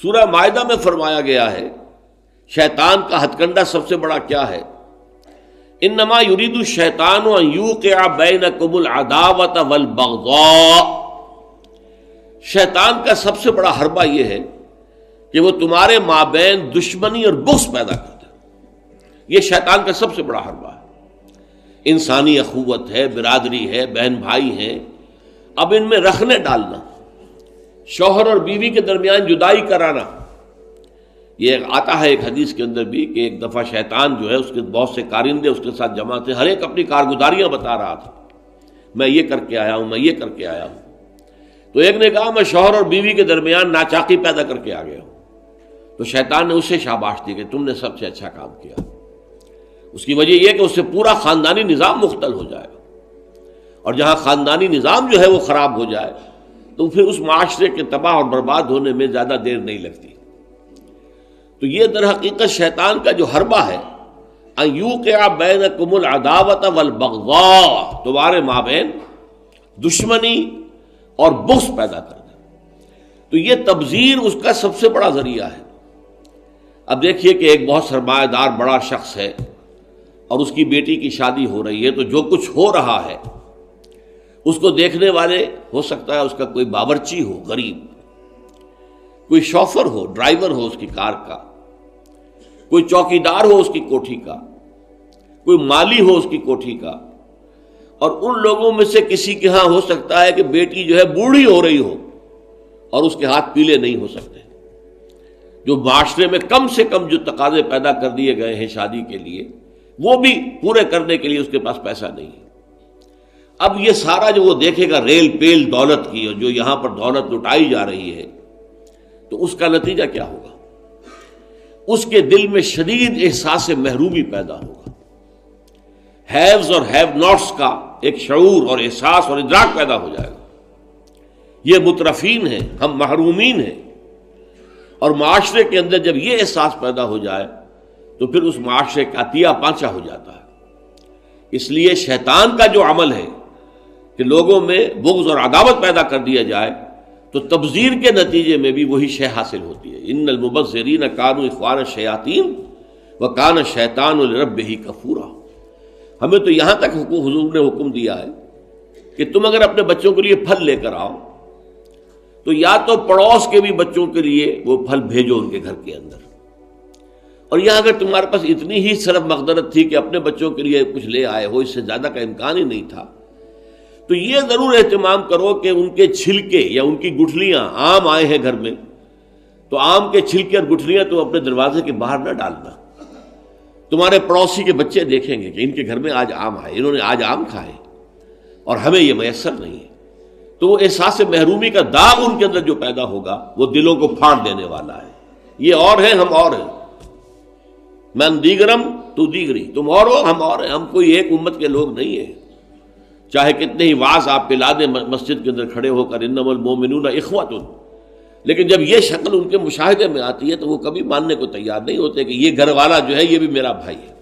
سورہ مائدہ میں فرمایا گیا ہے شیطان کا ہتھ کنڈا سب سے بڑا کیا ہے؟ انما یرید الشیطان ان یوقع بینکم العداوۃ والبغضاء، شیطان کا سب سے بڑا حربہ یہ ہے کہ وہ تمہارے مابین دشمنی اور بغض پیدا کرتا ہے۔ یہ شیطان کا سب سے بڑا حربہ ہے۔ انسانی اخوت ہے، برادری ہے، بہن بھائی ہیں، اب ان میں رخنے ڈالنا، شوہر اور بیوی کے درمیان جدائی کرانا، یہ آتا ہے ایک حدیث کے اندر بھی کہ ایک دفعہ شیطان جو ہے اس کے بہت سے کارندے اس کے ساتھ جمع تھے، ہر ایک اپنی کارگزاریاں بتا رہا تھا، میں یہ کر کے آیا ہوں، میں یہ کر کے آیا ہوں۔ تو ایک نے کہا میں شوہر اور بیوی کے درمیان ناچاقی پیدا کر کے آ گیا ہوں۔ تو شیطان نے اسے شاباش دی کہ تم نے سب سے اچھا کام کیا۔ اس کی وجہ یہ کہ اس سے پورا خاندانی نظام مختل ہو جائے گا، اور جہاں خاندانی نظام جو ہے وہ خراب ہو جائے تو پھر اس معاشرے کے تباہ اور برباد ہونے میں زیادہ دیر نہیں لگتی۔ تو یہ در حقیقت شیطان کا جو حربہ ہے ان یوقع بینکم العداوۃ والبغضاء، تمہارے مابین دشمنی اور بغض پیدا کر دے، تو یہ تبذیر اس کا سب سے بڑا ذریعہ ہے۔ اب دیکھیے کہ ایک بہت سرمایہ دار بڑا شخص ہے اور اس کی بیٹی کی شادی ہو رہی ہے، تو جو کچھ ہو رہا ہے اس کو دیکھنے والے ہو سکتا ہے اس کا کوئی باورچی ہو غریب، کوئی شوفر ہو، ڈرائیور ہو اس کی کار کا، کوئی چوکیدار ہو اس کی کوٹھی کا، کوئی مالی ہو اس کی کوٹھی کا، اور ان لوگوں میں سے کسی کے ہاں ہو سکتا ہے کہ بیٹی جو ہے بوڑھی ہو رہی ہو اور اس کے ہاتھ پیلے نہیں ہو سکتے، جو معاشرے میں کم سے کم جو تقاضے پیدا کر دیے گئے ہیں شادی کے لیے وہ بھی پورے کرنے کے لیے اس کے پاس پیسہ نہیں ہے۔ اب یہ سارا جو وہ دیکھے گا ریل پیل دولت کی، اور جو یہاں پر دولت لٹائی جا رہی ہے، تو اس کا نتیجہ کیا ہوگا؟ اس کے دل میں شدید احساس محرومی پیدا ہوگا، ہیوز اور ہیو ناٹس کا ایک شعور اور احساس اور ادراک پیدا ہو جائے گا۔ یہ مترفین ہیں، ہم محرومین ہیں، اور معاشرے کے اندر جب یہ احساس پیدا ہو جائے تو پھر اس معاشرے کا عطیہ پانچا ہو جاتا ہے۔ اس لیے شیطان کا جو عمل ہے کہ لوگوں میں بغض اور عداوت پیدا کر دیا جائے، تو تبذیر کے نتیجے میں بھی وہی شے حاصل ہوتی ہے۔ ان المبذرین کانوا اخوان الشیاطین وکان الشیطان لربہ کفورا۔ ہمیں تو یہاں تک حضور نے حکم دیا ہے کہ تم اگر اپنے بچوں کے لیے پھل لے کر آؤ تو یا تو پڑوس کے بھی بچوں کے لیے وہ پھل بھیجو ان کے گھر کے اندر، اور یہاں اگر تمہارے پاس اتنی ہی صرف مقدرت تھی کہ اپنے بچوں کے لیے کچھ لے آئے ہو، اس سے زیادہ کا امکان ہی نہیں تھا، تو یہ ضرور اہتمام کرو کہ ان کے چھلکے یا ان کی گٹھلیاں، آم آئے ہیں گھر میں تو آم کے چھلکے اور گٹھلیاں تو اپنے دروازے کے باہر نہ ڈالنا۔ تمہارے پڑوسی کے بچے دیکھیں گے کہ ان کے گھر میں آج آم آئے، انہوں نے آج آم کھائے اور ہمیں یہ میسر نہیں ہے، تو وہ احساس محرومی کا داغ ان کے اندر جو پیدا ہوگا وہ دلوں کو پھاڑ دینے والا ہے۔ یہ اور ہیں، ہم اور ہیں، من دیگرم تو دیگری، تم اور ہو ہم اور ہیں، ہم کوئی ایک امت کے لوگ نہیں ہیں، چاہے کتنے ہی واعظ آپ پلا دیں مسجد کے اندر کھڑے ہو کر انما المؤمنون اخوۃ، لیکن جب یہ شکل ان کے مشاہدے میں آتی ہے تو وہ کبھی ماننے کو تیار نہیں ہوتے کہ یہ گھر والا جو ہے یہ بھی میرا بھائی ہے۔